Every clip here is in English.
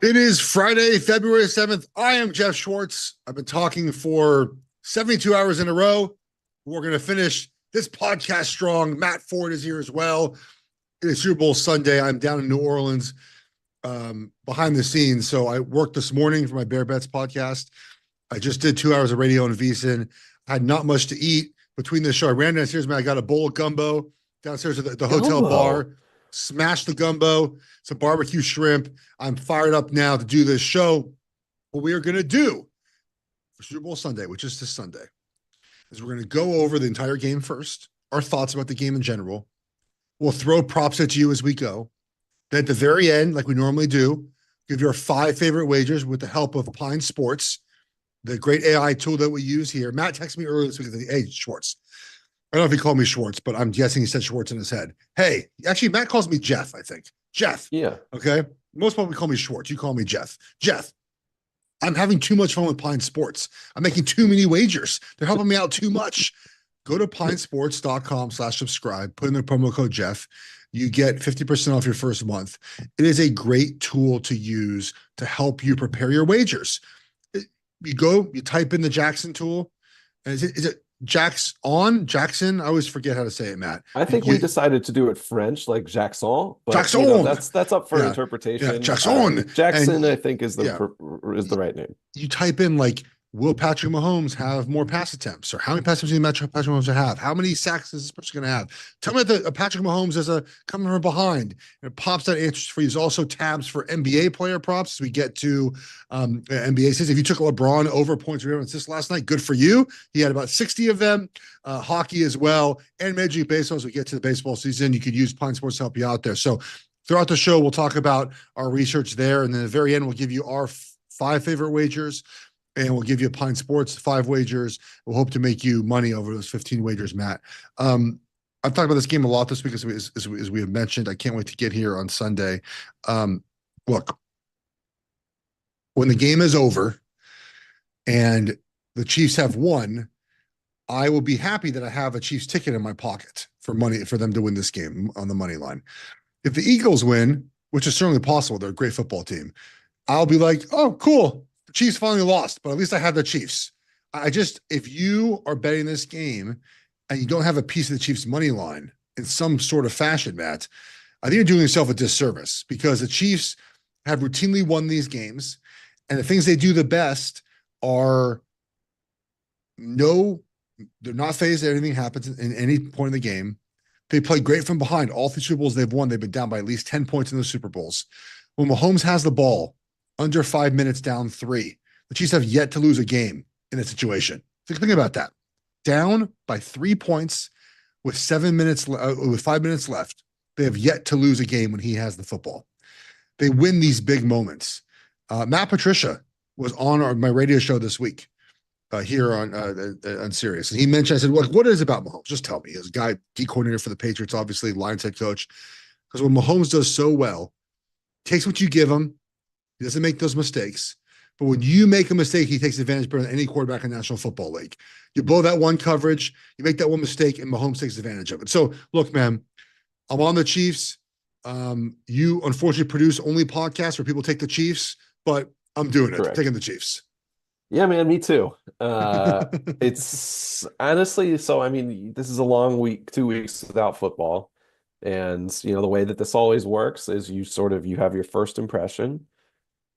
It is Friday, February 7th. I am Geoff Schwartz. I've been talking for 72 hours in a row. We're going to finish this podcast strong. Matt Ford is here as well. It is Super Bowl Sunday. I'm down in New Orleans behind the scenes. So I worked this morning for my Bear Bets podcast. I just did 2 hours of radio in VSiN. I had not much to eat between the show. I ran downstairs, man. I got a bowl of gumbo downstairs at the hotel bar. Smashed the gumbo, some barbecue shrimp. I'm fired up now to do this show. What we are going to do for Super Bowl Sunday, which is this Sunday, is we're going to go over the entire game first, our thoughts about the game in general. We'll throw props at you as we go. Then at the very end, like we normally do, give your 5 favorite wagers with the help of Pine Sports, the great AI tool that we use here. Matt texted me earlier this week. Hey, Schwartz. I don't know if he called me Schwartz, but I'm guessing he said Schwartz in his head. Hey, actually, Matt calls me Geoff, I think. Geoff. Yeah. Okay. Most people call me Schwartz. You call me Geoff. Geoff, I'm having too much fun with Pine Sports. I'm making too many wagers. They're helping me out too much. Go to pinesports.com/subscribe. Put in the promo code Geoff. You get 50% off your first month. It is a great tool to use to help you prepare your wagers. You type in the Jaxon tool. And is it Jaxon? I always forget how to say it, Matt. I think we decided to do it French, like Jaxon. But, Jaxon. You know, that's up for interpretation. Yeah, Jaxon. Jaxon, I think, is the right name. You type in like, will Patrick Mahomes have more pass attempts? Or how many pass attempts do Patrick Mahomes have? How many sacks is this person going to have? Tell me that Patrick Mahomes is coming from behind. And it pops out answers for you. There's also tabs for NBA player props. We get to NBA says if you took LeBron over points or assists last night, good for you. He had about 60 of them. Hockey as well. And Major League Baseball, as we get to the baseball season, you could use Pine Sports to help you out there. So throughout the show, we'll talk about our research there. And then at the very end, we'll give you our 5 favorite wagers. And we'll give you Pine Sports 5 wagers. We'll hope to make you money over those 15 wagers, Matt. I've talked about this game a lot this week, as we have mentioned. I can't wait to get here on Sunday. Look, when the game is over and the Chiefs have won, I will be happy that I have a Chiefs ticket in my pocket for money for them to win this game on the money line. If the Eagles win, which is certainly possible, they're a great football team, I'll be like, oh, cool. Chiefs finally lost, but at least I have the Chiefs. If you are betting this game and you don't have a piece of the Chiefs money line in some sort of fashion, Matt, I think you're doing yourself a disservice because the Chiefs have routinely won these games, and the things they do the best are they're not phased that anything happens in any point in the game. They play great from behind. All 3 Super Bowls they've won, they've been down by at least 10 points in those Super Bowls. When Mahomes has the ball, under 5 minutes down 3. The Chiefs have yet to lose a game in that situation. Think about that. Down by 3 points with 5 minutes left. They have yet to lose a game when he has the football. They win these big moments. Matt Patricia was on my radio show this week here on Sirius. And he mentioned, I said, look, what is it about Mahomes? Just tell me. As a guy, key coordinator for the Patriots, obviously, Lions head coach. Because when Mahomes does so well, takes what you give him. He doesn't make those mistakes. But when you make a mistake, he takes advantage better than any quarterback in the National Football League. You blow that one coverage, you make that one mistake, and Mahomes takes advantage of it. So, look, man, I'm on the Chiefs. You, unfortunately, produce only podcasts where people take the Chiefs, but I'm doing it. I'm taking the Chiefs. Yeah, man, me too. It's honestly, so, I mean, this is a long week, 2 weeks without football. And, you know, the way that this always works is you have your first impression.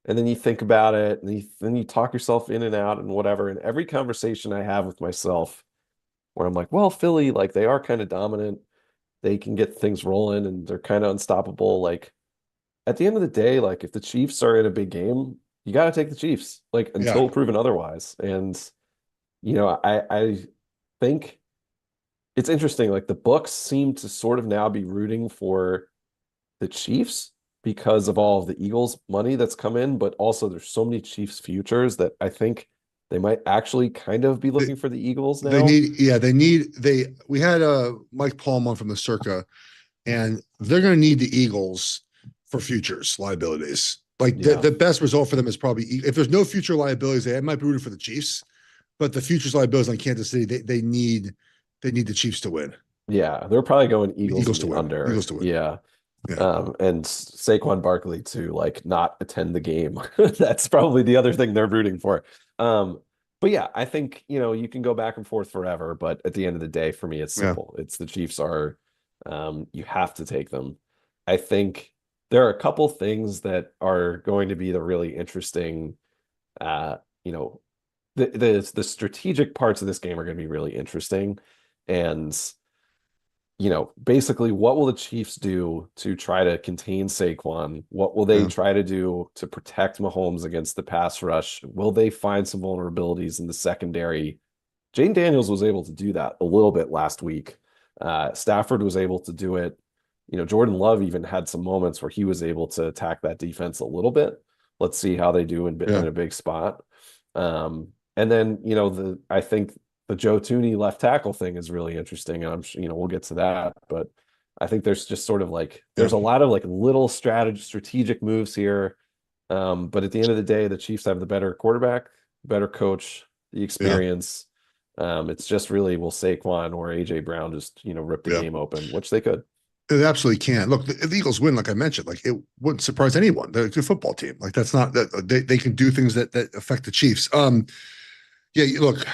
And then you think about it, and then you talk yourself in and out and whatever. And every conversation I have with myself where I'm like, well, Philly, like, they are kind of dominant. They can get things rolling, and they're kind of unstoppable. Like, at the end of the day, like, if the Chiefs are in a big game, you got to take the Chiefs, like, until proven otherwise. And, you know, I think it's interesting. Like, the books seem to sort of now be rooting for the Chiefs because of all of the Eagles money that's come in, but also there's so many Chiefs futures that I think they might actually kind of be looking for the Eagles now. We had Mike Palm on from the Circa, and they're going to need the Eagles for futures liabilities. Like the best result for them is probably, if there's no future liabilities, they might be rooting for the Chiefs, but the futures liabilities on Kansas City, they need the Chiefs to win. Yeah, they're probably going Eagles to win. under. Eagles to win. Yeah. Yeah. And Saquon Barkley to like not attend the game. That's probably the other thing they're rooting for. But yeah, I think, you can go back and forth forever, but at the end of the day, for me, it's Yeah. simple. It's the Chiefs are, you have to take them. I think there are a couple things that are going to be the really interesting, uh, you know, the strategic parts of this game are going to be really interesting. And basically, what will the Chiefs do to try to contain Saquon? What will they Yeah. try to do to protect Mahomes against the pass rush? Will they find some vulnerabilities in the secondary? Jane Daniels was able to do that a little bit last week. Stafford was able to do it. Jordan Love even had some moments where he was able to attack that defense a little bit. Let's see how they do in Yeah. a big spot. And then, I think the Joe Tooney left tackle thing is really interesting. And I'm sure, we'll get to that, but I think there's just sort of like, Yeah. there's a lot of like little strategic moves here. But at the end of the day, the Chiefs have the better quarterback, better coach, the Yeah. experience. It's just really, will Saquon or AJ Brown just, rip the Yeah. game open, which they could. It absolutely can. Look, the Eagles win, like I mentioned, like it wouldn't surprise anyone. They're a good football team. Like that's not that they can do things that affect the Chiefs. Yeah, look,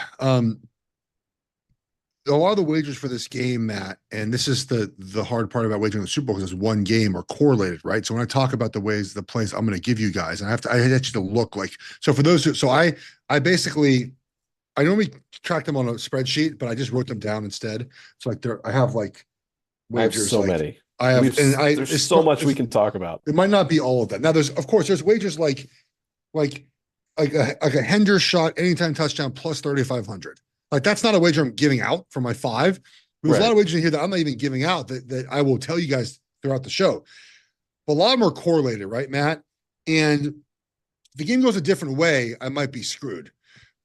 a lot of the wagers for this game, Matt, and this is the hard part about wagering the Super Bowl because it's one game or correlated, right? So when I talk about the plays I'm going to give you guys, and I had you to look like so for those who I basically I normally track them on a spreadsheet, but I just wrote them down instead. So like I have like I have wagers so like many. I have and I There's it's so not much we can talk about. it might not be all of that. Now there's of course there's wagers like like a Henders shot anytime touchdown plus 3,500. Like that's not a wager I'm giving out for my five. There's a lot Right. of wagers in here that I'm not even giving out that I will tell you guys throughout the show. But a lot of them are correlated, right, Matt? And if the game goes a different way, I might be screwed.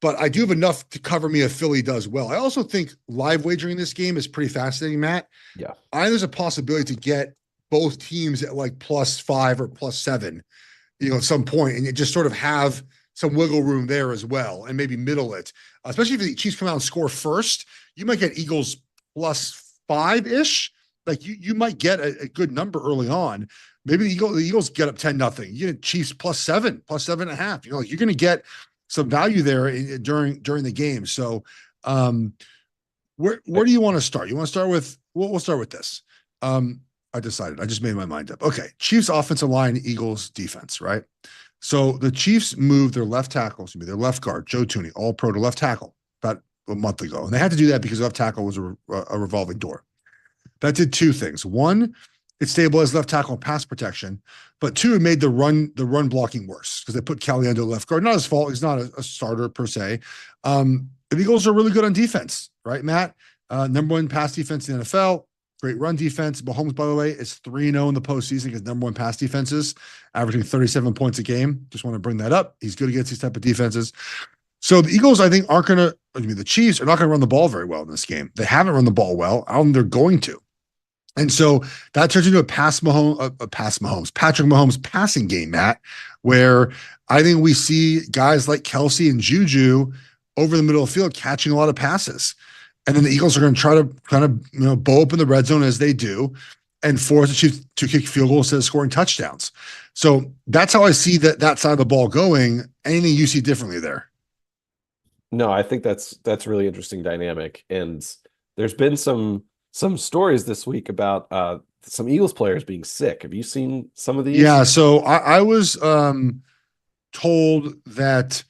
But I do have enough to cover me if Philly does well. I also think live wagering this game is pretty fascinating, Matt. Yeah. I think there's a possibility to get both teams at like +5 or +7, at some point, and you just sort of have some wiggle room there as well, and maybe middle it. Especially if the Chiefs come out and score first, you might get Eagles +5 ish. Like you might get a good number early on. Maybe the Eagles get up 10-0. You get Chiefs +7, +7.5. Like you're going to get some value there during the game. So, where do you want to start? You want to start with? We'll start with this. I decided. I just made my mind up. Okay, Chiefs offensive line, Eagles defense, right? So the Chiefs moved their left tackle, their left guard, Joe Tooney, all pro to left tackle about a month ago. And they had to do that because left tackle was a revolving door. That did two things. One, it stabilized left tackle and pass protection, but two, it made the run blocking worse because they put Caliendo left guard. Not his fault. He's not a starter per se. The Eagles are really good on defense, right, Matt? #1 pass defense in the NFL. Great run defense. Mahomes, by the way, is 3-0 in the postseason against #1 pass defenses, averaging 37 points a game. Just want to bring that up. He's good against these type of defenses. So the Eagles, I think, aren't going to, the Chiefs are not going to run the ball very well in this game. They haven't run the ball well. I don't think they're going to. And so that turns into Patrick Mahomes passing game, Matt, where I think we see guys like Kelce and Juju over the middle of the field catching a lot of passes. And then the Eagles are going to try to kind of, bow up in the red zone as they do and force the Chiefs to kick field goals instead of scoring touchdowns. So that's how I see that side of the ball going. Anything you see differently there? No, I think that's really interesting dynamic. And there's been some stories this week about some Eagles players being sick. Have you seen some of these? Yeah, so I was told that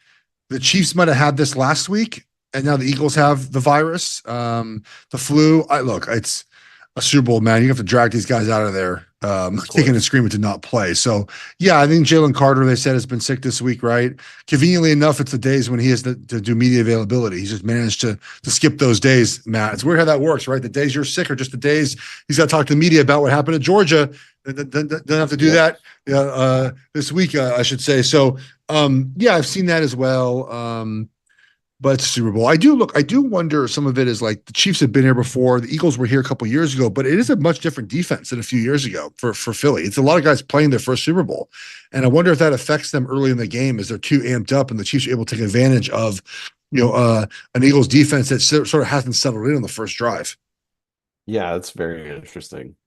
the Chiefs might have had this last week, and now the Eagles have the virus, the flu. Look, it's a Super Bowl, man. You have to drag these guys out of there, kicking and screaming to not play. So, yeah, I think Jalen Carter, they said, has been sick this week, right? Conveniently enough, it's the days when he has to do media availability. He's just managed to skip those days, Matt. It's weird how that works, right? The days you're sick are just the days he's got to talk to the media about what happened at Georgia. Then have to do that this week, I should say. So, yeah, I've seen that as well. But it's Super Bowl. I do wonder, some of it is like the Chiefs have been here before. The Eagles were here a couple years ago, but it is a much different defense than a few years ago for Philly. It's a lot of guys playing their first Super Bowl. And I wonder if that affects them early in the game as they're too amped up and the Chiefs are able to take advantage of, an Eagles defense that sort of hasn't settled in on the first drive. Yeah, that's very interesting.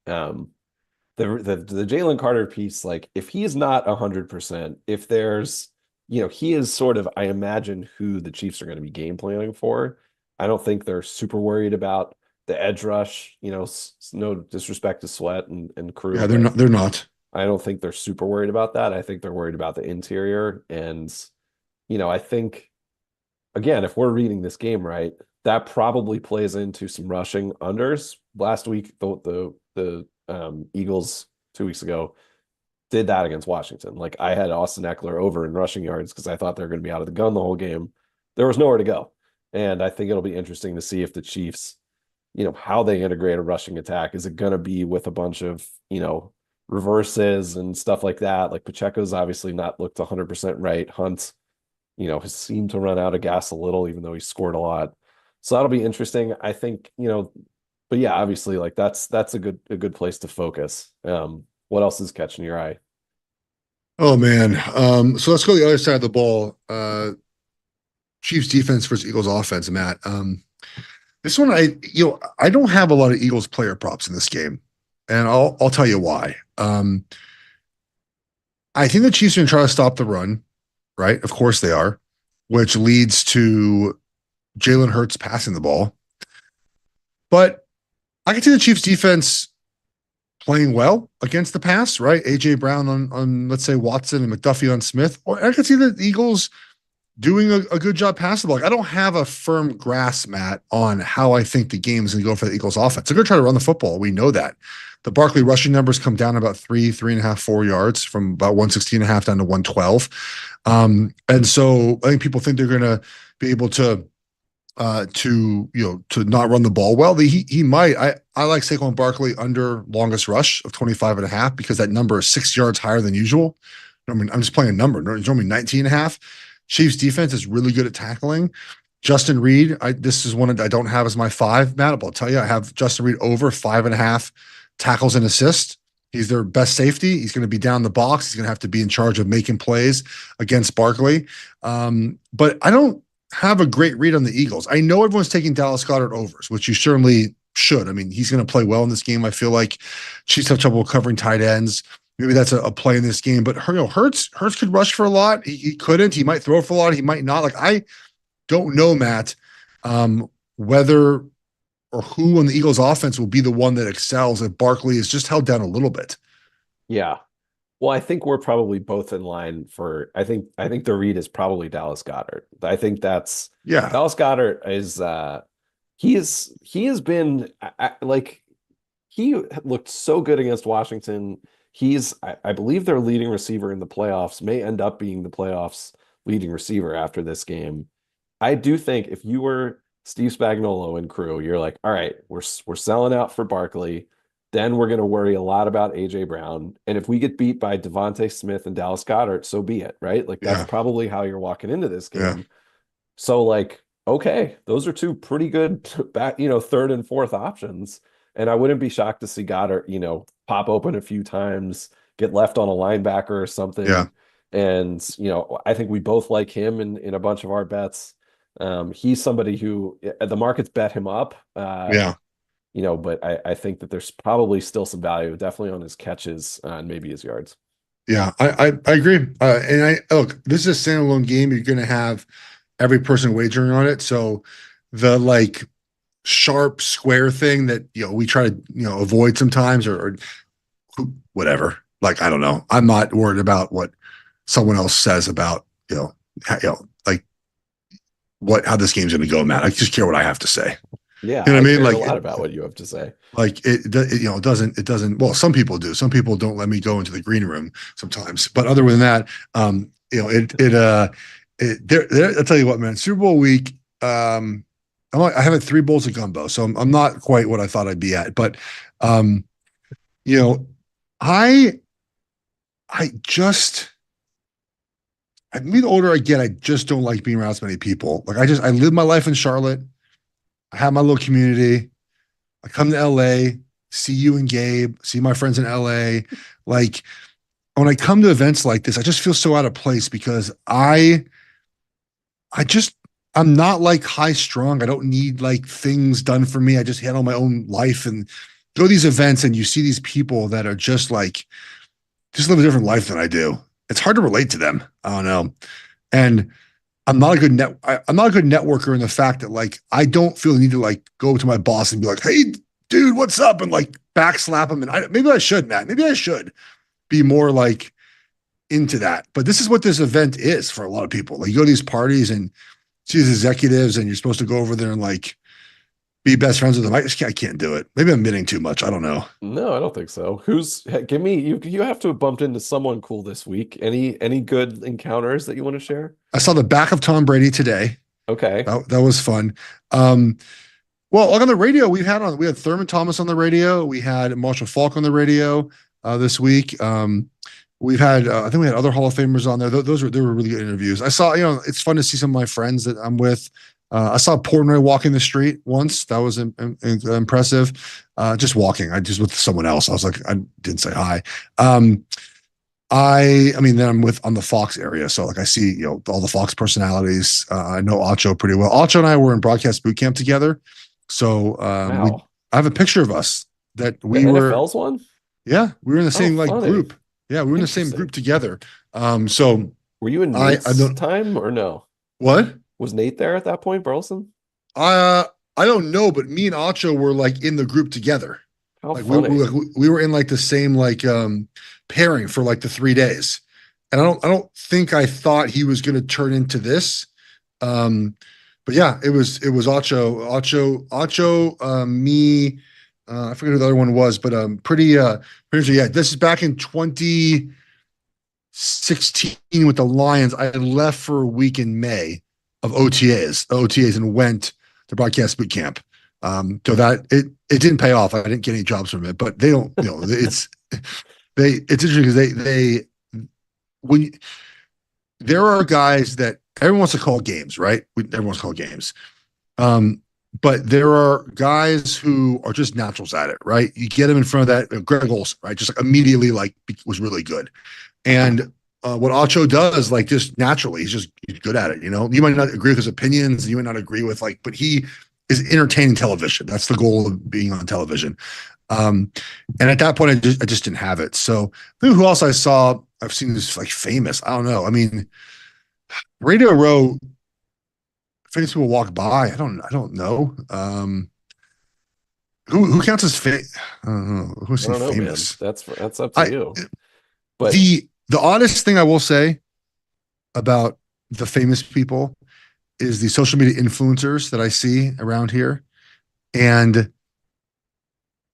the Jalen Carter piece, like if he's not 100%, if there's, he is sort of, I imagine, who the Chiefs are going to be game planning for. I don't think they're super worried about the edge rush. No disrespect to Sweat and crew, Yeah, they're but not. They're not. I don't think they're super worried about that. I think they're worried about the interior. And, I think, again, if we're reading this game right, that probably plays into some rushing unders. Last week, the Eagles 2 weeks ago did that against Washington. Like I had Austin Eckler over in rushing yards because I thought they were going to be out of the gun the whole game. There was nowhere to go. And I think it'll be interesting to see if the Chiefs, how they integrate a rushing attack. Is it going to be with a bunch of, reverses and stuff like that? Like Pacheco's obviously not looked 100% right. Hunt, has seemed to run out of gas a little, even though he scored a lot. So that'll be interesting. I think, but yeah, obviously like that's a good place to focus. What else is catching your eye? Oh man. So let's go to the other side of the ball. Chiefs defense versus Eagles offense, Matt. This one, I don't have a lot of Eagles player props in this game, and I'll tell you why. I think the Chiefs are going to try to stop the run, right? Of course they are, which leads to Jalen Hurts passing the ball. But I can see the Chiefs defense playing well against the pass, right? AJ Brown on let's say Watson and McDuffie on Smith. Or I can see the Eagles doing a good job passing the ball. Like, I don't have a firm grasp, Matt, on how I think the game is going to go for the Eagles offense. They're going to try to run the football. We know that. The Barkley rushing numbers come down about 3.5, 4 yards from about 116.5 down to 112. And so I think people think they're going to be able to not run the ball well. He might. I like Saquon Barkley under longest rush of 25.5 because that number is 6 yards higher than usual. I mean, I'm just playing a number. It's normally 19.5. Chiefs defense is really good at tackling. Justin Reed, this is one I don't have as my 5, Matt, but I'll tell you, I have Justin Reed over 5.5 tackles and assists. He's their best safety. He's going to be down the box. He's going to have to be in charge of making plays against Barkley. But I don't have a great read on the Eagles. I know everyone's taking Dallas Goedert overs, which you certainly should. I mean, he's going to play well in this game. I feel like Chiefs have trouble covering tight ends. Maybe that's a play in this game, but Hurts could rush for a lot. He couldn't. He might throw for a lot. He might not. Like, I don't know, Matt, whether or who on the Eagles offense will be the one that excels if Barkley is just held down a little bit. Yeah. Well, I think we're probably both in line for, I think the read is probably Dallas Goedert. I think that's, Dallas Goedert is, he has been like, he looked so good against Washington. He's, I believe, their leading receiver in the playoffs, may end up being the playoffs leading receiver after this game. I do think if you were Steve Spagnuolo and crew, you're like, all right, we're selling out for Barkley. Then we're going to worry a lot about AJ Brown. And if we get beat by Devontae Smith and Dallas Goedert, so be it, right? Like that's probably how you're walking into this game. Yeah. So like, okay, those are two pretty good back, third and fourth options. And I wouldn't be shocked to see Goddard, pop open a few times, get left on a linebacker or something. Yeah. And, I think we both like him in a bunch of our bets. He's somebody who the market's bet him up. But I think that there's probably still some value, definitely on his catches and maybe his yards. Yeah, I agree. And look, this is a standalone game. You're going to have every person wagering on it. So the sharp square thing that we try to avoid sometimes or whatever. Like, I don't know. I'm not worried about what someone else says about how this game's going to go, Matt. I just care what I have to say. Yeah, you know what I mean? Like a lot about what you have to say. Like it doesn't. Well, some people do. Some people don't let me go into the green room sometimes. But other than that, I'll tell you what, man. Super Bowl week. I have 3 bowls of gumbo, so I'm not quite what I thought I'd be at. But I mean, the older I get, I just don't like being around so many people. Like I live my life in Charlotte. I have my little community. I come to LA, see you and Gabe, see my friends in LA. Like when I come to events like this, I just feel so out of place because I'm not high strung. I don't need things done for me. I just handle my own life and go to these events and you see these people that are just live a different life than I do. It's hard to relate to them. I don't know. And I'm not a good I'm not a good networker in the fact that I don't feel the need to go to my boss and be like, "Hey, dude, what's up?" and backslap him. And maybe I should, Matt. Maybe I should be more into that. But this is what this event is for a lot of people. You go to these parties and see these executives, and you're supposed to go over there and be best friends with them. I can't do it. Maybe I'm admitting too much. I don't know. No, I don't think so. Give me you have to have bumped into someone cool this week. Any good encounters that you want to share? I saw the back of Tom Brady today. Okay. That was fun. Well, on the radio, we had Thurman Thomas on the radio. We had Marshall Faulk on the radio this week. We've had, I think we had other Hall of Famers on there. They were really good interviews. I saw, it's fun to see some of my friends that I'm with. I saw Portnoy walking the street once. That was impressive. Just walking. I just with someone else. I was I didn't say hi. I mean, then I'm on the Fox area. So I see, all the Fox personalities. I know Acho pretty well. Acho and I were in broadcast boot camp together. So Wow. I have a picture of us that we The were. NFL's one? Yeah, we were in the same funny. group. Yeah, we were in the same group together. So were you in Nate's time or no? What? Was Nate there at that point, Burleson? I don't know, but me and Acho were in the group together. How funny. We were in the same pairing for the 3 days. And I don't think I thought he was going to turn into this. But yeah, it was Acho, me, I forget who the other one was, but pretty sure, yeah, this is back in 2016 with the Lions. I left for a week in May of OTAs and went to broadcast boot camp. So that it didn't pay off. I didn't get any jobs from it, but they don't, it's interesting because there are guys that everyone wants to call games, right? Everyone wants to call games. But there are guys who are just naturals at it, right? You get them in front of that, Greg Olson, right? Just immediately was really good. And what Acho does, just naturally, he's good at it. You might not agree with his opinions, and you might not agree with but he is entertaining television. That's the goal of being on television. And at that point, I just didn't have it. So who else I saw? I've seen this famous. I don't know. I mean, Radio Row. Famous people walk by. I don't know. Who counts as famous? I don't know. Who's famous? Man. That's up to you. But the oddest thing I will say about the famous people is the social media influencers that I see around here, and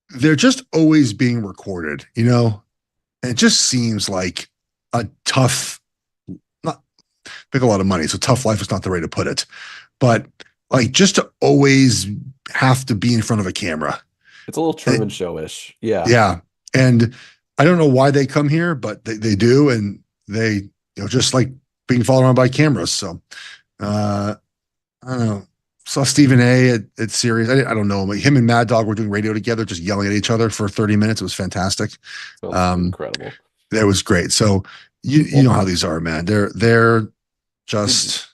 they're just always being recorded. And it just seems like a tough, not make a lot of money. So tough life is not the way to put it. But just to always have to be in front of a camera. It's a little Truman Show-ish. Yeah. Yeah. And I don't know why they come here, but they do. And they, just being followed around by cameras. So I don't know. Saw Stephen A at Sirius. I don't know. Him and Mad Dog were doing radio together, just yelling at each other for 30 minutes. It was fantastic. Incredible. That was great. So you know how these are, man. They're just...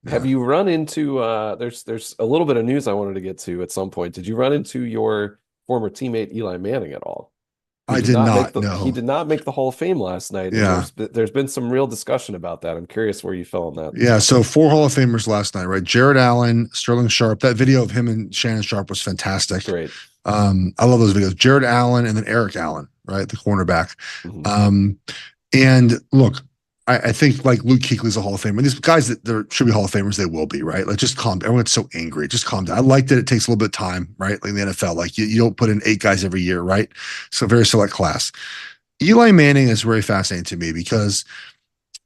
Have you run into there's a little bit of news I wanted to get to at some point. Did you run into your former teammate Eli Manning at all? I did not. No. He did not make the Hall of Fame last night. Yeah. There's been some real discussion about that. I'm curious where you fell on that. Yeah, so 4 Hall of Famers last night, right? Jared Allen, Sterling Sharp. That video of him and Shannon Sharp was fantastic. Great. I love those videos. Jared Allen and then Eric Allen, right? The cornerback. Mm-hmm. And look, I think Luke Kuechly's a Hall of Famer. These guys that there should be Hall of Famers, they will be, right? Just calm down. Everyone's so angry. Just calm down. I like that it takes a little bit of time, right? In the NFL, you don't put in 8 guys every year, right? So very select class. Eli Manning is very fascinating to me because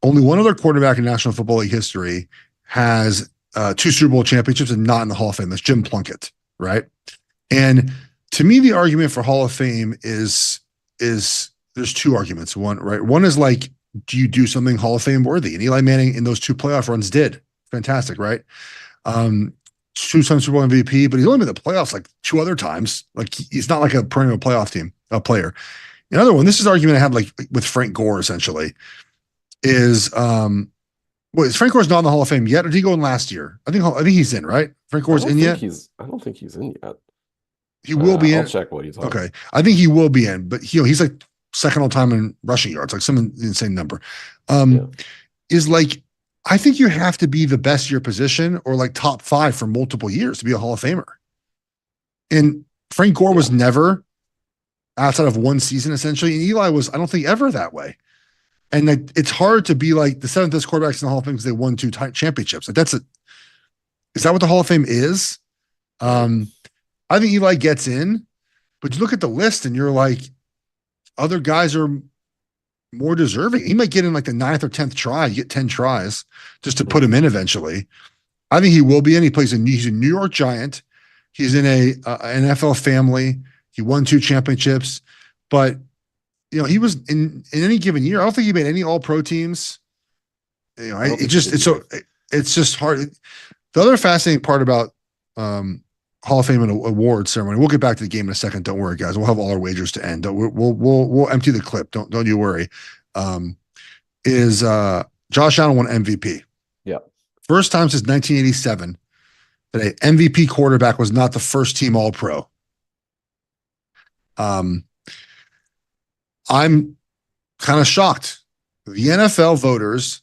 only one other quarterback in National Football League history has 2 Super Bowl championships and not in the Hall of Fame. That's Jim Plunkett, right? And to me, the argument for Hall of Fame is there's 2 arguments. One, right? One is do you do something Hall of Fame worthy? And Eli Manning in those 2 playoff runs did. Fantastic, right? 2-time Super Bowl MVP, but he's only been in the playoffs 2 other times. He's not a perennial playoff player. Another one, this is the argument I had with Frank Gore essentially, is Frank Gore's not in the Hall of Fame yet, or did he go in last year? I think he's in, right? Frank Gore's in yet? I don't think he's in yet. He will be I'll in. check what he's on. Okay. I think he will be in, but he's like second all time in rushing yards, like some insane number. Is like, I think you have to be the best of your position or like top 5 for multiple years to be a Hall of Famer. And Frank Gore was never outside of one season, essentially. And Eli was, I don't think, ever that way. And like, it's hard to be like the 7th best quarterbacks in the Hall of Fame because they won 2 championships. Like is that what the Hall of Fame is? I think Eli gets in, but you look at the list and you're like, other guys are more deserving. He might get in like the 9th or 10th try. You get 10 tries just to put him in eventually. I think he will be in. He's a New York Giant. He's in an NFL family. He won 2 championships, but he was in any given year. I don't think he made any All-Pro teams. It's just hard. The other fascinating part about Hall of Fame and award ceremony. We'll get back to the game in a second. Don't worry, guys. We'll have all our wagers to end. We'll empty the clip. Don't you worry. Is Josh Allen won MVP? Yeah. First time since 1987 that an MVP quarterback was not the first team All-Pro. I'm kind of shocked. The NFL voters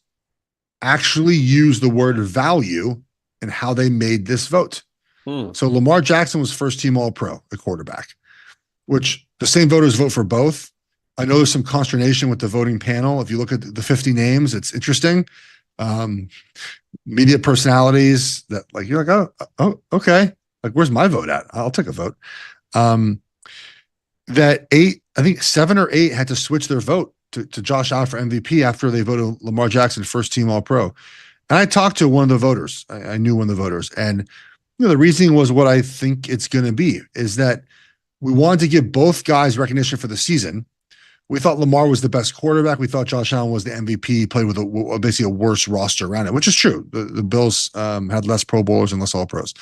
actually used the word value in how they made this vote. So Lamar Jackson was first team All-Pro, a quarterback, which the same voters vote for both. I know there's some consternation with the voting panel. If you look at the 50 names, it's interesting. Media personalities that like, you're like, oh, okay. Like, where's my vote at? I'll take a vote. That 7 or 8 had to switch their vote to Josh Allen for MVP after they voted Lamar Jackson first team All-Pro. And I talked to one of the voters. I knew one of the voters, and the reasoning was what I think it's going to be, is that we wanted to give both guys recognition for the season. We thought Lamar was the best quarterback. We thought Josh Allen was the MVP, played with basically a worse roster around it, which is true. The Bills had less Pro Bowlers and less All-Pros.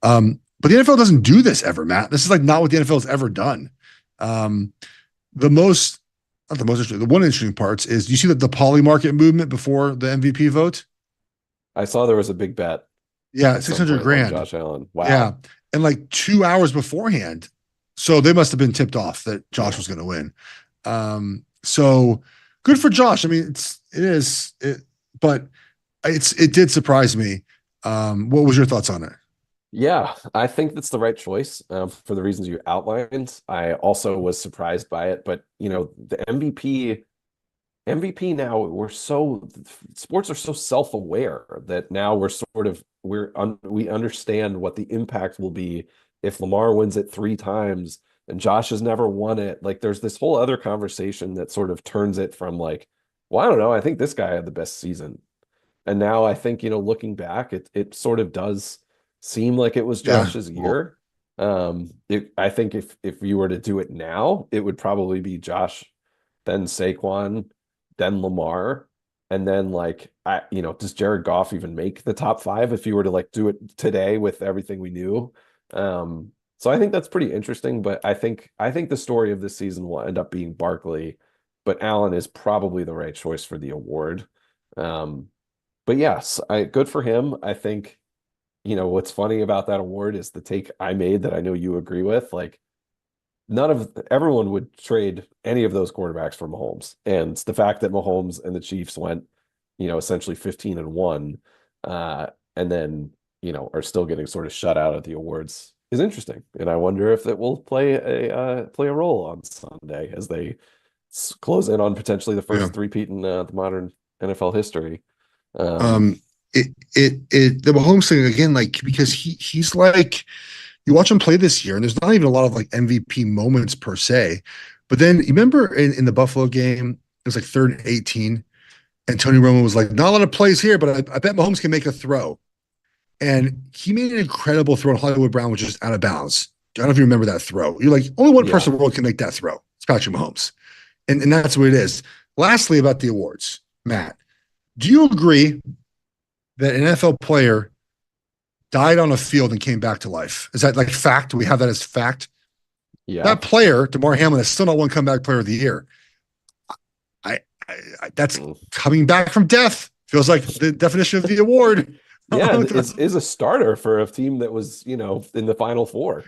But the NFL doesn't do this ever, Matt. This is like not what the NFL has ever done. The one interesting parts is, you see that the poly market movement before the MVP vote? I saw there was a big bet. Yeah, $600,000. Josh Allen. Wow. Yeah. And like 2 hours beforehand. So they must have been tipped off that Josh was going to win. So good for Josh. I mean, but it did surprise me. What was your thoughts on it? Yeah, I think that's the right choice for the reasons you outlined. I also was surprised by it, but the MVP now, sports are so self-aware that now we understand what the impact will be if Lamar wins it 3 times and Josh has never won it. Like, there's this whole other conversation that sort of turns it from like, well, I don't know, I think this guy had the best season. And now I think, looking back, it sort of does seem like it was Josh's year. I think if you were to do it now, it would probably be Josh, then Saquon, then Lamar, and then does Jared Goff even make the top 5 if you were to like do it today with everything we knew? So I think that's pretty interesting, but I think the story of this season will end up being Barkley, but Allen is probably the right choice for the award. But yes, good for him. I think, what's funny about that award is the take I made that I know you agree with. Like, everyone would trade any of those quarterbacks for Mahomes. And the fact that Mahomes and the Chiefs went, essentially 15-1, and then, are still getting sort of shut out of the awards is interesting. And I wonder if it will play a role on Sunday as they close in on potentially the first three-peat in the modern NFL history. The Mahomes thing again, like, because he's like, you watch him play this year, and there's not even a lot of like MVP moments per se. But then you remember in the Buffalo game, it was like 3rd and 18, and Tony Romo was like, not a lot of plays here, but I bet Mahomes can make a throw. And he made an incredible throw, and Hollywood Brown was just out of bounds. I don't know if you remember that throw. You're like, only one person in the world can make that throw. It's Patrick Mahomes. And that's what it is. Lastly, about the awards, Matt, do you agree that an NFL player died on a field and came back to life? Is that like fact? Do we have that as fact? Yeah. That player, DeMar Hamlin, is still not one comeback player of the year. That's coming back from death. Feels like the definition of the award. Yeah, and is a starter for a team that was, in the Final Four.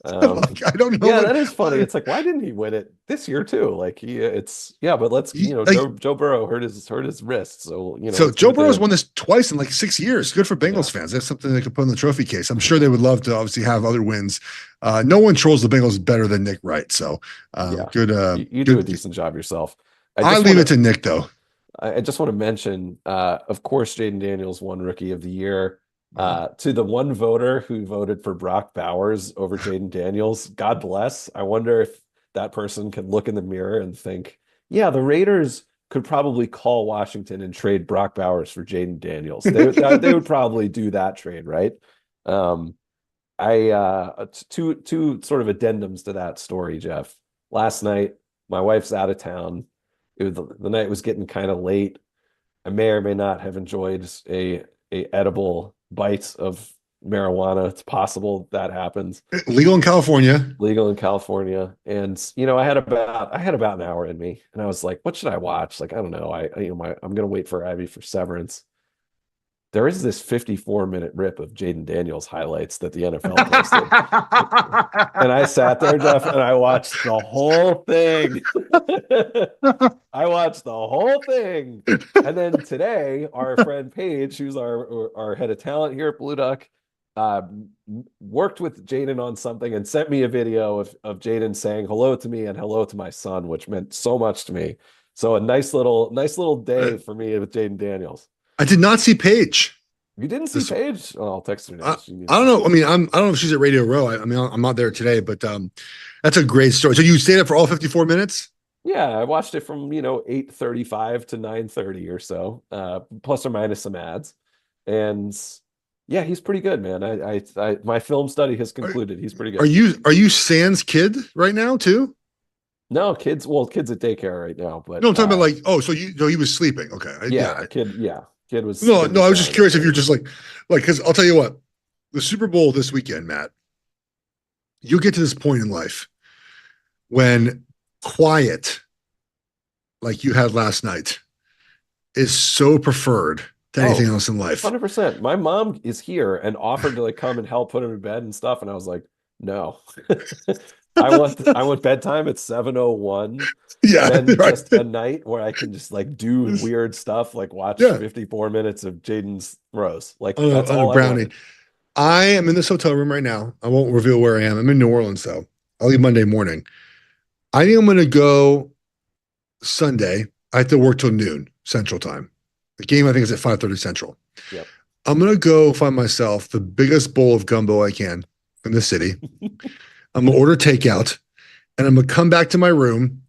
Like, I don't know Yeah, what that is funny. It's like, why didn't he win it this year too? Like but let's, like. Joe Burrow hurt his wrist, so So let's give Joe it to Burrow's him. won this twice in like 6 years. Good for Yeah, Bengals fans. That's something they could put in the trophy case. I'm sure they would love to obviously have other wins. No one trolls the Bengals better than Nick Wright. So yeah. good. You do a Good. decent job yourself. I I just leave want it to to Nick though. I just want to mention, of course, Jaden Daniels won Rookie of the Year. Uh, To the one voter who voted for Brock Bowers over Jaden Daniels, God bless. I wonder if that person can look in the mirror and think, yeah, the Raiders could probably call Washington and trade Brock Bowers for Jaden Daniels. They would probably do that trade, right? Um, two sort of addendums to that story, Geoff. Last night, my wife's out of town. The night was getting kind of late. I may or may not have enjoyed a edible bite of marijuana. It's possible that happens. Legal in California. Legal in California, and I had about an hour in me, and I was like, what should I watch? Like, I don't know. I'm gonna wait for Ivy for Severance. There is this 54-minute rip of Jaden Daniels highlights that the NFL posted. And I sat there, Geoff, and I watched the whole thing. I watched the whole thing. And then today, our friend Paige, who's our head of talent here at Blue Duck, worked with Jaden on something and sent me a video of Jaden saying hello to me and hello to my son, which meant so much to me. So a nice little day for me with Jaden Daniels. I did not see Paige. You didn't see Paige? Oh, I'll text her now. I don't know. I mean, I don't know if she's at Radio Row. I mean, I'm not there today, but that's a great story. So you stayed up for all 54 minutes? Yeah, I watched it from 8:35 to 9:30 or so, plus or minus some ads, and yeah, he's pretty good, man. My film study has concluded he's pretty good. Are you Sans kid right now too? No, kids at daycare right now, but no, I'm talking about like, oh, so he was sleeping. Okay. Kid was. No, I was just curious if you're just like, because I'll tell you what, the Super Bowl this weekend, Matt, you'll get to this point in life when quiet, like you had last night, is so preferred to anything else in life. 100%. My mom is here and offered to like come and help put him to bed and stuff, and I was like, no. I want bedtime at 7:01. Yeah, and then right. just a night where I can just like do weird stuff, like watch 54 minutes of Jaden's throws. Like that's all brownie. I am in this hotel room right now. I won't reveal where I am. I'm in New Orleans though. I'll leave Monday morning. I think I'm going to go Sunday. I have to work till noon Central Time. The game I think is at 5:30 Central. Yep. I'm going to go find myself the biggest bowl of gumbo I can in the city. I'm going to order takeout, and I'm going to come back to my room.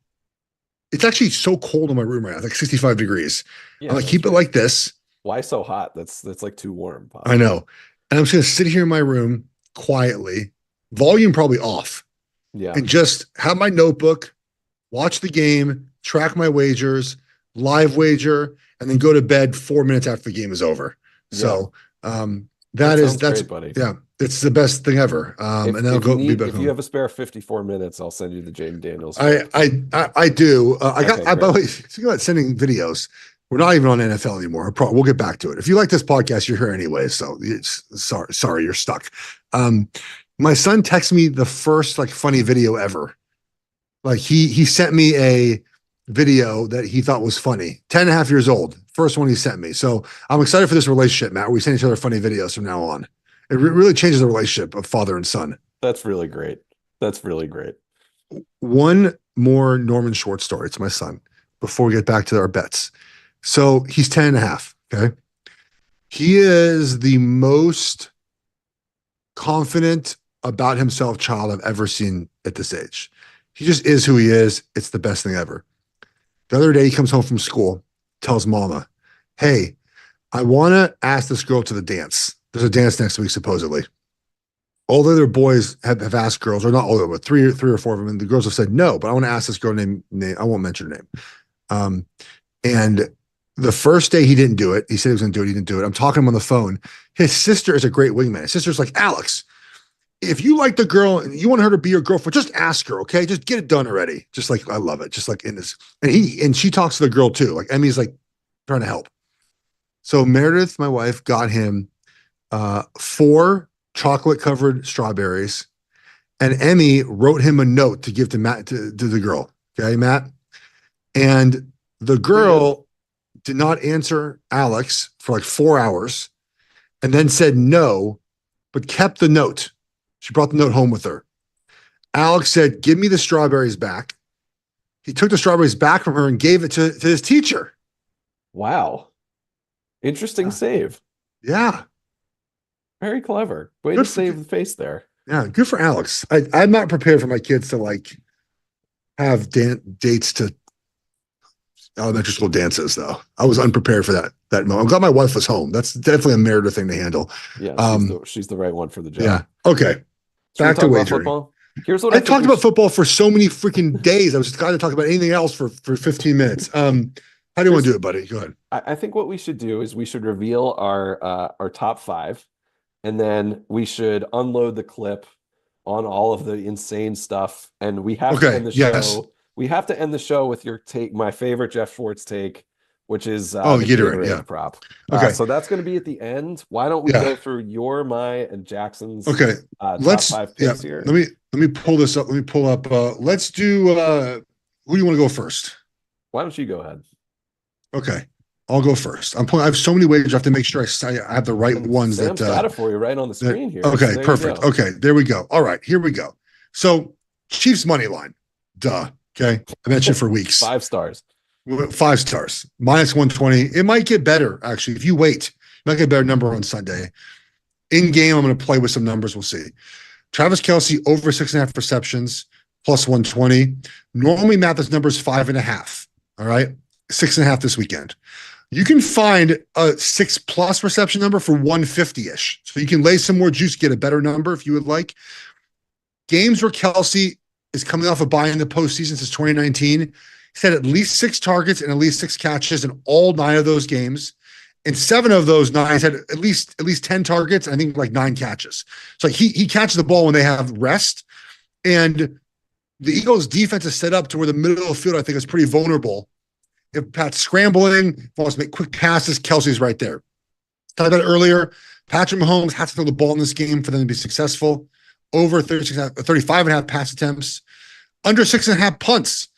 It's actually so cold in my room right now. It's like 65 degrees. Yeah, I'm going to keep it like this. Why so hot? That's like too warm. Possibly. I know. And I'm just going to sit here in my room quietly, volume probably off. Yeah. And just have my notebook, watch the game, track my wagers, live wager, and then go to bed 4 minutes after the game is over. Yeah. So that's great, buddy. Yeah, it's the best thing ever. And then I'll go be back home. If you have a spare 54 minutes, I'll send you the Jaden Daniels. I do. By the way, speaking about sending videos, we're not even on NFL anymore. We'll get back to it. If you like this podcast, you're here anyway. So sorry, you're stuck. My son texted me the first like funny video ever. Like he sent me a video that he thought was funny. 10 and a half years old. First one he sent me. So I'm excited for this relationship, Matt. We send each other funny videos from now on. It really changes the relationship of father and son. That's really great. One more Norman Schwartz story. It's my son before we get back to our bets. So he's 10 and a half. Okay. He is the most confident about himself child I've ever seen at this age. He just is who he is. It's the best thing ever. The other day he comes home from school, tells mama, hey, I want to ask this girl to the dance. There's a dance next week, supposedly. All the other boys have asked girls, or not all of them, but three or four of them, and the girls have said no, but I want to ask this girl name. I won't mention her name. And the first day he didn't do it. He said he was going to do it. He didn't do it. I'm talking to him on the phone. His sister is a great wingman. His sister's like, Alex, if you like the girl and you want her to be your girlfriend, just ask her, okay? Just get it done already. Just like, I love it. Just like in this. And she talks to the girl too. Like Emmy's like trying to help. So Meredith, my wife, got him 4 chocolate covered strawberries, and Emmy wrote him a note to give to Matt, to the girl. Okay, Matt. And the girl did not answer Alex for like 4 hours and then said no, but kept the note. She brought the note home with her. Alex said, "Give me the strawberries back." He took the strawberries back from her and gave it to his teacher. Wow. Interesting save. Yeah. Very clever. Way to save the face there. Yeah, good for Alex. I'm not prepared for my kids to like have dates to elementary school dances, though. I was unprepared for that moment. I'm glad my wife was home. That's definitely a Meredith thing to handle. Yeah, she's the right one for the job. Yeah. Okay. Back to wagering. Football? Here's what I talked about football for so many freaking days. I was just trying to talk about anything else for 15 minutes. How do you want to do it, buddy? Go ahead. I think what we should do is we should reveal our top 5, and then we should unload the clip on all of the insane stuff. And we have to end the show. We have to end the show with your take, my favorite Geoff Schwartz take, which is the Gatorade prop. Okay. So that's going to be at the end. Why don't we go through your, my, and Jackson's top 5 picks here? Let me pull this up. Let me pull up. Let's do who do you want to go first? Why don't you go ahead? Okay. I'll go first. I have so many wagers. I have to make sure I have the right ones. Sam's got it for you right on the screen here. Okay, perfect. Okay, there we go. All right, here we go. So Chiefs money line. Duh. Okay. I mentioned for weeks. 5 stars. 5 stars. -120. It might get better, actually. If you wait, you might get a better number on Sunday. In game, I'm going to play with some numbers. We'll see. Travis Kelce over 6.5 receptions, +120. Normally, Matt, this number is 5.5. All right. 6.5 this weekend. You can find a 6+ reception number for 150-ish. So you can lay some more juice, get a better number if you would like. Games where Kelce is coming off a bye in the postseason since 2019. He's had at least 6 targets and at least 6 catches in all 9 of those games. In 7 of those 9, he's had at least 10 targets, I think like 9 catches. So he catches the ball when they have rest. And the Eagles' defense is set up to where the middle of the field, I think, is pretty vulnerable. If Pat's scrambling, wants to make quick passes, Kelce's right there. Talked about it earlier. Patrick Mahomes has to throw the ball in this game for them to be successful. Over 35.5 pass attempts. Under 6.5 punts.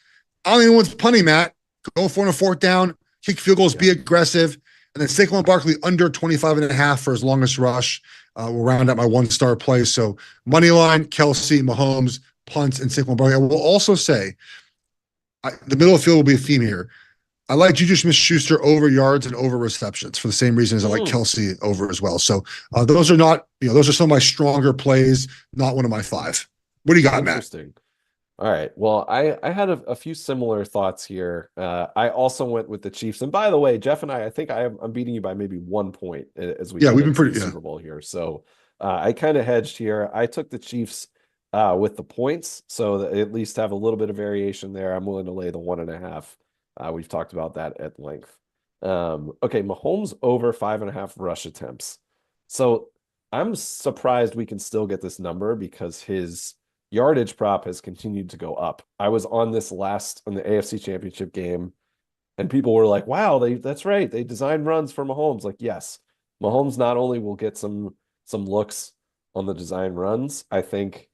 I don't even know what's punting, Matt. Go for on a 4th down, kick field goals, be aggressive. And then Saquon Barkley under 25.5 for his longest rush. We'll round out my 1-star play. So money line, Kelce, Mahomes, punts, and Saquon Barkley. I will also say the middle of the field will be a theme here. I like Juju Smith-Schuster over yards and over receptions for the same reason as I like Kelce over as well. So those are not, those are some of my stronger plays, not one of my 5. What do you got, Matt? Interesting. All right. Well, I had a few similar thoughts here. I also went with the Chiefs. And by the way, Geoff and I think I'm beating you by maybe 1 point as we we've been pretty Super Bowl here. So I kind of hedged here. I took the Chiefs with the points, so that at least have a little bit of variation there. I'm willing to lay the 1.5. We've talked about that at length. Okay, Mahomes over 5.5 rush attempts. So I'm surprised we can still get this number because his yardage prop has continued to go up. I was on this last on the AFC Championship game, and people were like, "Wow, that's right. They designed runs for Mahomes." Like, yes, Mahomes not only will get some looks on the design runs. I think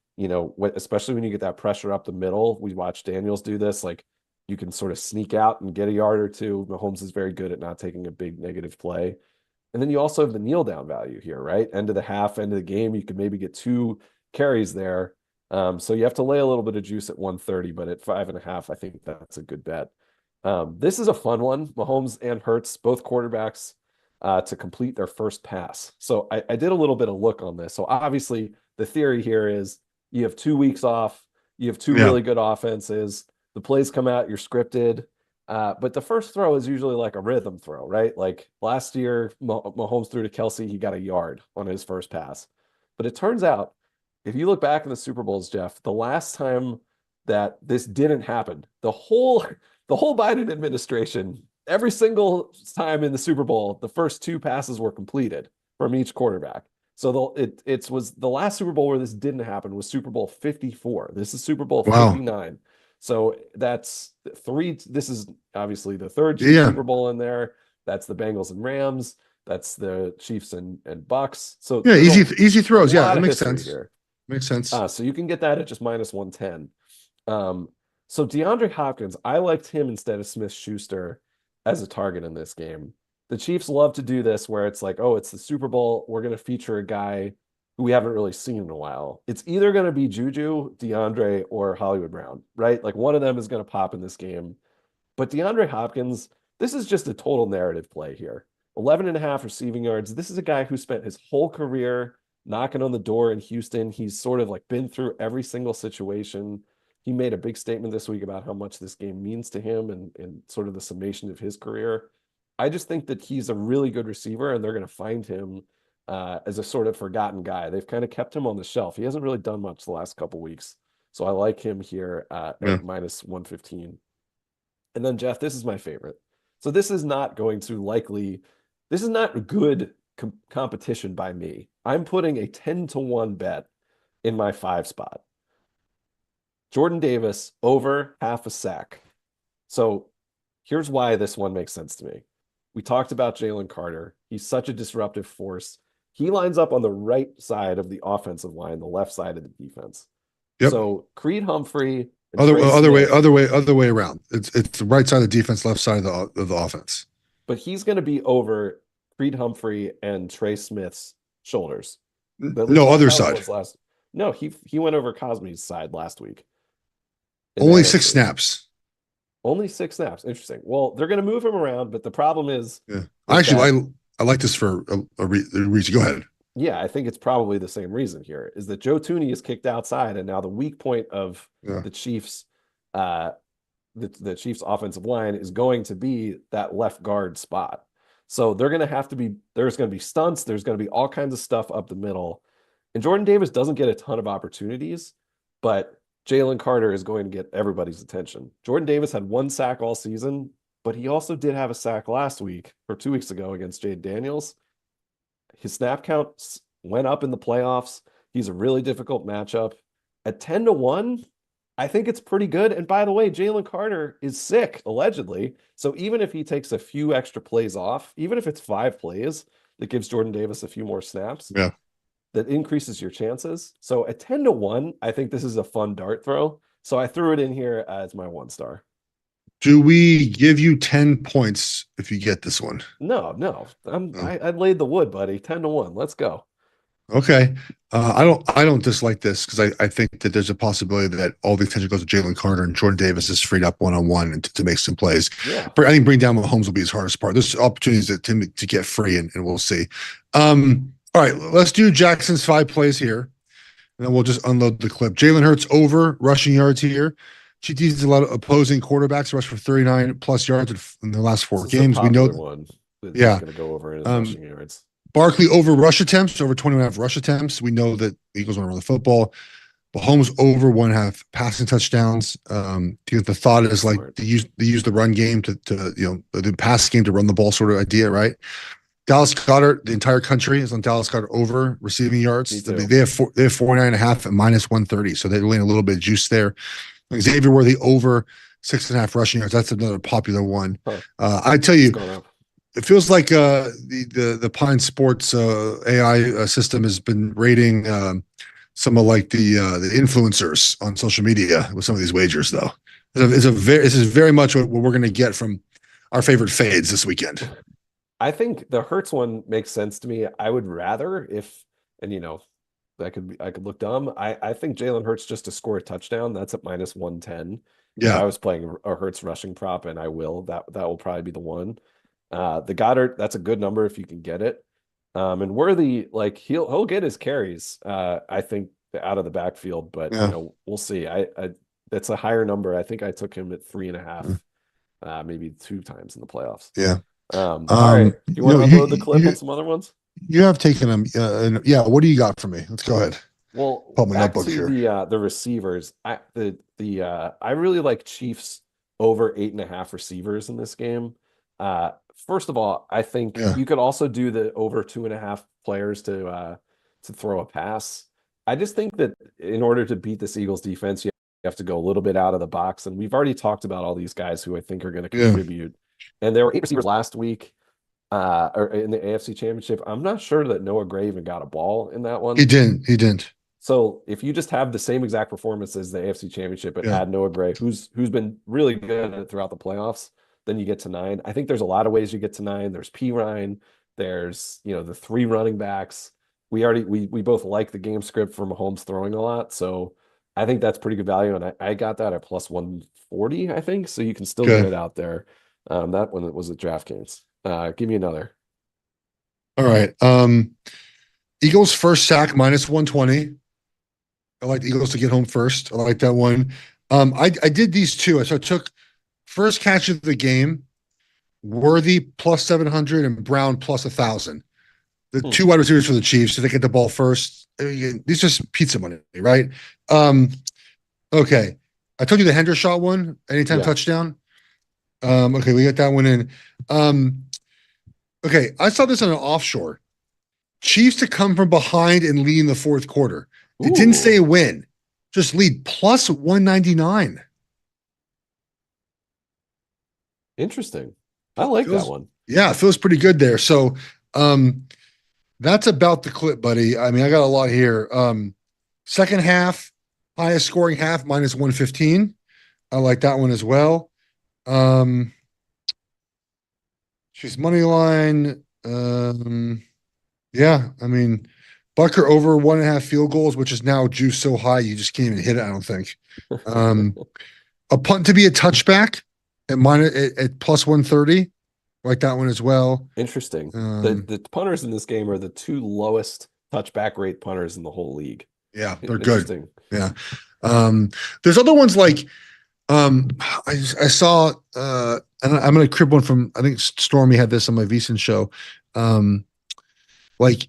especially when you get that pressure up the middle. We watched Daniels do this. Like, you can sort of sneak out and get a yard or two. Mahomes is very good at not taking a big negative play. And then you also have the kneel down value here, right? End of the half, end of the game, you could maybe get 2 carries there. So you have to lay a little bit of juice at 130, but at 5.5, I think that's a good bet. This is a fun one. Mahomes and Hurts, both quarterbacks, to complete their first pass. So I did a little bit of look on this. So obviously the theory here is you have 2 weeks off. You have 2 really good offenses. The plays come out, you're scripted. But the first throw is usually like a rhythm throw, right? Like last year, Mahomes threw to Kelce, he got a yard on his first pass. But it turns out, if you look back in the Super Bowls, Geoff, the last time that this didn't happen, the whole Biden administration, every single time in the Super Bowl, the first 2 passes were completed from each quarterback. So it was the last Super Bowl where this didn't happen was Super Bowl 54. This is Super Bowl 59. So that's 3. This is obviously the 3rd Super Bowl in there. That's the Bengals and Rams. That's the Chiefs and Bucks. So Yeah, there's easy throws. a Yeah, lot that of makes history sense. here. Makes sense. So you can get that at just -110. So DeAndre Hopkins, I liked him instead of Smith-Schuster as a target in this game. The Chiefs love to do this where it's like, oh, it's the Super Bowl. We're going to feature a guy who we haven't really seen in a while. It's either going to be Juju, DeAndre, or Hollywood Brown, right? Like one of them is going to pop in this game. But DeAndre Hopkins, this is just a total narrative play here. 11.5 receiving yards. This is a guy who spent his whole career knocking on the door in Houston. He's sort of like been through every single situation. He made a big statement this week about how much this game means to him and sort of the summation of his career. I just think that he's a really good receiver, and they're going to find him as a sort of forgotten guy. They've kind of kept him on the shelf. He hasn't really done much the last couple weeks. So I like him here at -115. And then, Geoff, this is my favorite. So this is not going to likely, this is not good competition by me. I'm putting a 10-1 bet in my 5 spot. Jordan Davis over half a sack. So here's why this one makes sense to me. We talked about Jalen Carter. He's such a disruptive force. He lines up on the right side of the offensive line, the left side of the defense. Yep. So Creed Humphrey. Other way around. It's the right side of the defense, left side of the offense. But he's going to be over Creed Humphrey and Trey Smith's shoulders. No, other side. No, he went over Cosme's side last week. Only 6 snaps. Only 6 snaps. Interesting. Well, they're going to move him around, but the problem is, actually, I like this for a reason. Go ahead. Yeah, I think it's probably the same reason here is that Joe Thuney is kicked outside, and now the weak point of the Chiefs, the Chiefs offensive line is going to be that left guard spot. So they're going to have to be, there's going to be stunts. There's going to be all kinds of stuff up the middle. And Jordan Davis doesn't get a ton of opportunities, but Jalen Carter is going to get everybody's attention. Jordan Davis had 1 sack all season, but he also did have a sack last week or 2 weeks ago against Jade Daniels. His snap count went up in the playoffs. He's a really difficult matchup. At 10-1, I think it's pretty good. And by the way, Jalen Carter is sick, allegedly. So even if he takes a few extra plays off, even if it's 5 plays, that gives Jordan Davis a few more snaps, that increases your chances. So at 10-1, I think this is a fun dart throw. So I threw it in here as my 1 star. Do we give you 10 points if you get this one? No. I laid the wood, buddy. 10-1. Let's go. Okay. I don't dislike this because I think that there's a possibility that all the attention goes to Jalen Carter and Jordan Davis is freed up one-on-one and to make some plays. Yeah. But I think bringing down Mahomes will be his hardest part. There's opportunities to get free and we'll see. All right, let's do Jackson's 5 plays here. And then we'll just unload the clip. Jalen Hurts over rushing yards here. GT's a lot of opposing quarterbacks rush for 39 plus yards in the last 4 games. We know one. Yeah, going to go over in his rushing yards. Barkley over rush attempts, over 21.5 rush attempts. We know that the Eagles want to run the football. Mahomes over 1.5 passing touchdowns. Because the thought is like they use the run game to the pass game to run the ball sort of idea, right? Dallas Goedert, the entire country is on Dallas Goedert over receiving yards. They have 49.5 at -130, so they're laying a little bit of juice there. Xavier Worthy over 6.5 rushing yards. That's another popular one. I tell you, it feels like the Pine Sports AI system has been rating some of like the influencers on social media with some of these wagers, though. This is very much what we're going to get from our favorite fades this weekend. I think the Hurts one makes sense to me. I would rather I could look dumb. I think Jalen Hurts just to score a touchdown. That's at -110. Yeah, if I was playing a Hurts rushing prop, and I will. That will probably be the one. The Goddard, that's a good number if you can get it. And Worthy, like he'll get his carries. I think out of the backfield, but we'll see. That's a higher number. I think I took him at 3.5, maybe 2 times in the playoffs. Yeah. All right. Do you want to upload the clip on some other ones? You have taken them. What do you got for me? Let's go ahead. Well, pull my back notebook to here. The receivers. I really like Chiefs over 8.5 receivers in this game. First of all, I think you could also do the over 2.5 players to throw a pass. I just think that in order to beat this Eagles defense, you have to go a little bit out of the box. And we've already talked about all these guys who I think are going to contribute. And there were 8 receivers last week. or in the AFC Championship. I'm not sure that Noah Gray even got a ball in that He one. didn't. He didn't. So if you just have the same exact performance as the AFC Championship but Yeah. add Noah Gray, who's been really good at it throughout the playoffs, then you get to 9. I think there's a lot of ways you get to 9. There's P Ryan, there's the 3 running backs. We both like the game script for Mahomes throwing a lot, so I think that's pretty good value. And I got that at plus 140, I think. So you can still get Okay. it out there. That one was at DraftKings. Give me another. All right. Eagles first sack minus 120. I like the Eagles to get home first. I like that one. I did these two. So I took first catch of the game, Worthy plus 700 and Brown plus 1,000. The two wide receivers for the Chiefs, so they get the ball first. These just pizza money, right? Okay. I told you the Hendershot one, anytime touchdown. Okay, we got that one in. Okay, I saw this on an offshore. Chiefs to come from behind and lead in the fourth quarter. It didn't say win, just lead plus 199. Interesting. I like that one. Yeah, it feels pretty good there. So that's about the clip, buddy. I mean, I got a lot here. Second half, highest scoring half, minus 115. I like that one as well. She's money line. Yeah, I mean, Bucker over 1.5 field goals, which is now juiced so high you just can't even hit it, I don't think. A punt to be a touchback at plus 130. Like that one as well. Interesting. The punters in this game are the 2 lowest touchback rate punters in the whole league. Yeah, they're good. Yeah. There's other ones like I saw and I'm gonna crib one from, I think Stormy had this on my VSiN show. Like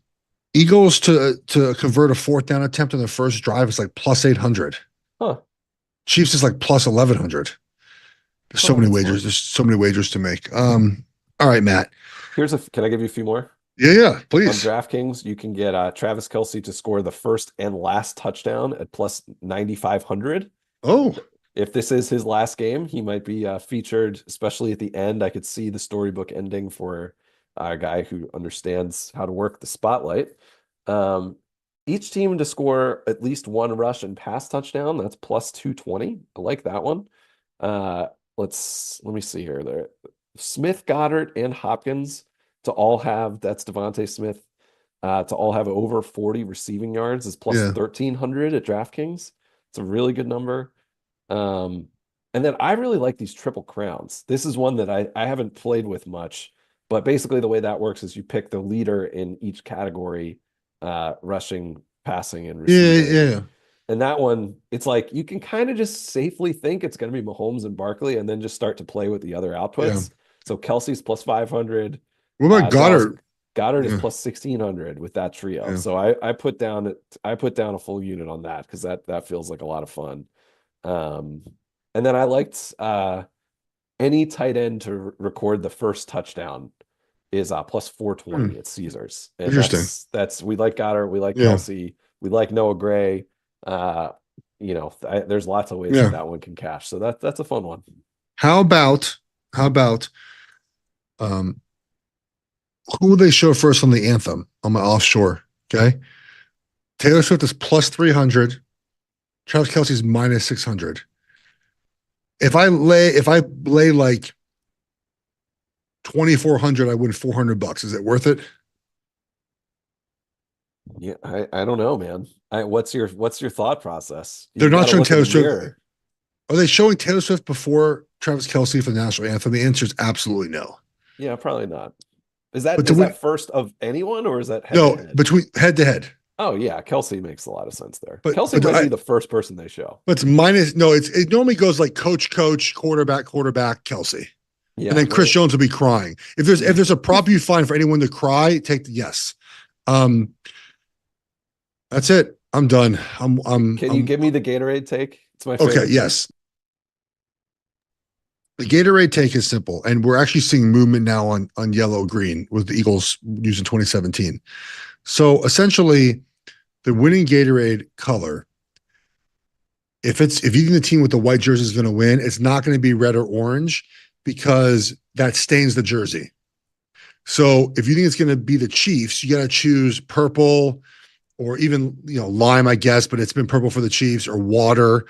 Eagles to convert a 4th down attempt on their first drive is like plus 800. Huh. Chiefs is like plus 1,100. There's so many wagers. There's so many wagers to make. All right, Matt. Can I give you a few more? Yeah, please. On DraftKings, you can get Travis Kelce to score the first and last touchdown at plus 9,500. Oh. If this is his last game, he might be featured, especially at the end. I could see the storybook ending for a guy who understands how to work the spotlight. Each team to score at least 1 rush and pass touchdown. That's plus 220. I like that one. Let me see here. There, Smith, Goddard, and Hopkins to all have, that's Devontae Smith, to all have over 40 receiving yards is plus 1,300 at DraftKings. It's a really good number. And then I really like these triple crowns. This is one that I haven't played with much, but basically the way that works is you pick the leader in each category, rushing, passing, and receiving. Yeah. And that one, it's like you can kind of just safely think it's going to be Mahomes and Barkley and then just start to play with the other outputs. Yeah. So Kelce's plus 500. What about Goddard? Goddard is plus 1,600 with that trio. Yeah. So I put down a full unit on that because that feels like a lot of fun. And then I liked any tight end to record the first touchdown is plus 420 at Caesars. And interesting. That's we like Goddard, we like Kelce, we like Noah Gray. There's lots of ways that one can cash. So that's a fun one. How about who will they show first on the anthem on my offshore? Okay. Taylor Swift is plus 300. Travis Kelce's minus 600. If I lay like 2,400, I win $400. Is it worth it? Yeah, I don't know, man. What's your thought process? They're not showing Taylor Swift. Are they showing Taylor Swift before Travis Kelce for the national anthem? The answer is absolutely no. Yeah, probably not. Is that first of anyone, or is that head-to-head? Between head-to-head. Oh yeah, Kelce makes a lot of sense there. But Kelce might be the first person they show. But it's minus. No, it normally goes like coach, quarterback, Kelce. Yeah, and then Chris Jones will be crying. If there's a prop you find for anyone to cry, take the yes. That's it. I'm done. Can you give me the Gatorade take? It's my favorite. Okay, yes. The Gatorade take is simple, and we're actually seeing movement now on yellow-green with the Eagles using 2017. So essentially, the winning Gatorade color, if you think the team with the white jersey is going to win, it's not going to be red or orange because that stains the jersey. So if you think it's going to be the Chiefs, you got to choose purple or even, lime, I guess, but it's been purple for the Chiefs, or water,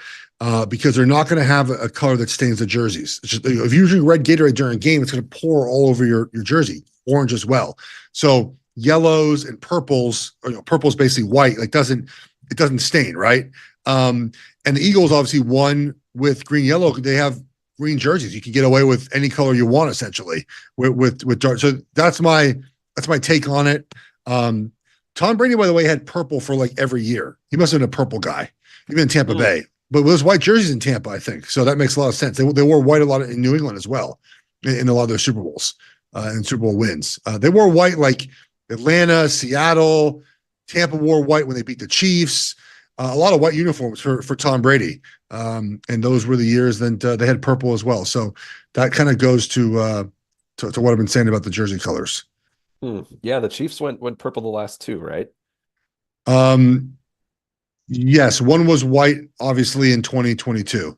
because they're not going to have a color that stains the jerseys. It's just, if you drink red Gatorade during a game, it's going to pour all over your jersey. Orange as well. So yellows and purples, purple's basically white, like it doesn't stain, right? And the Eagles obviously won with green yellow. They have green jerseys. You can get away with any color you want, essentially, with dark. So that's my take on it. Tom Brady, by the way, had purple for like every year. He must have been a purple guy, even in Tampa Bay. But with those white jerseys in Tampa, I think. So that makes a lot of sense. They wore white a lot in New England as well, in a lot of their Super Bowls and Super Bowl wins. They wore white like Atlanta, Seattle, Tampa wore white when they beat the Chiefs. A lot of white uniforms for Tom Brady. And those were the years that they had purple as well. So that kind of goes to what I've been saying about the jersey colors. Yeah, the Chiefs went purple the last two, right? Yes, one was white, obviously, in 2022.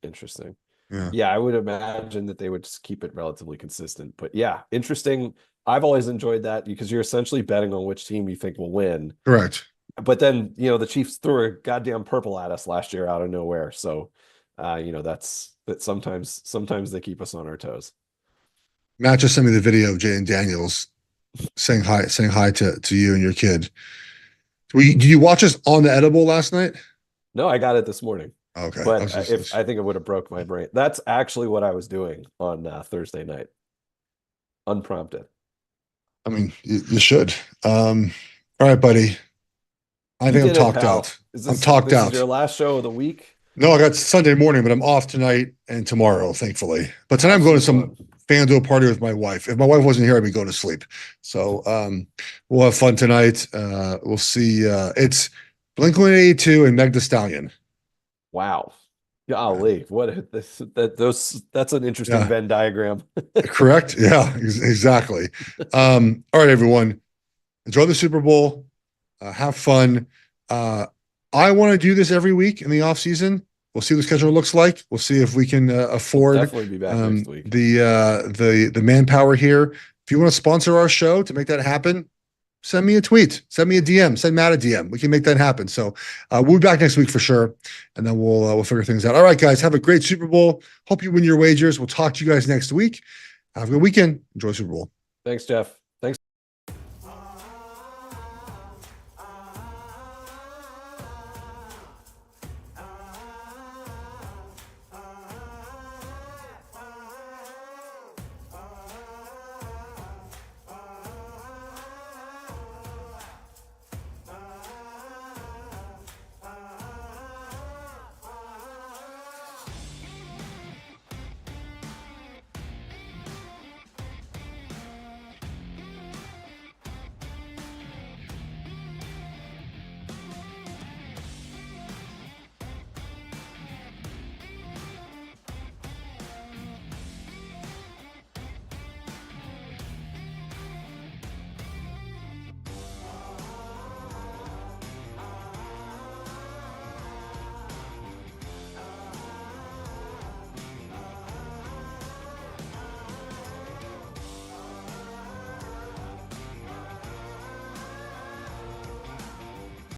Interesting. Yeah. Yeah, I would imagine that they would just keep it relatively consistent. But yeah, interesting. I've always enjoyed that because you're essentially betting on which team you think will win. Correct. But then, the Chiefs threw a goddamn purple at us last year out of nowhere. So, that sometimes they keep us on our toes. Matt just sent me the video of Jay Daniels saying hi to you and your kid. Did you watch us on the edible last night? No, I got it this morning. Okay. But I think it would have broke my brain. That's actually what I was doing on Thursday night. Unprompted. I mean, you should. All right, buddy. I think I'm talked out. I'm talked out. Is your last show of the week? No, I got Sunday morning, but I'm off tonight and tomorrow, thankfully. But tonight I'm going to some FanDuel party with my wife. If my wife wasn't here, I'd be going to sleep. So we'll have fun tonight. We'll see. It's Blink-182 and Meg Thee Stallion. Wow. Golly, that's an interesting Venn diagram. Correct? Yeah, exactly. All right, everyone. Enjoy the Super Bowl. Have fun. I want to do this every week in the off season. We'll see what the schedule looks like. We'll see if we can afford definitely be back next week. The manpower here. If you want to sponsor our show to make that happen, send me a tweet, send me a DM, send Matt a DM. We can make that happen. So we'll be back next week for sure, and then we'll figure things out. All right, guys, have a great Super Bowl. Hope you win your wagers. We'll talk to you guys next week. Have a good weekend. Enjoy Super Bowl. Thanks, Geoff.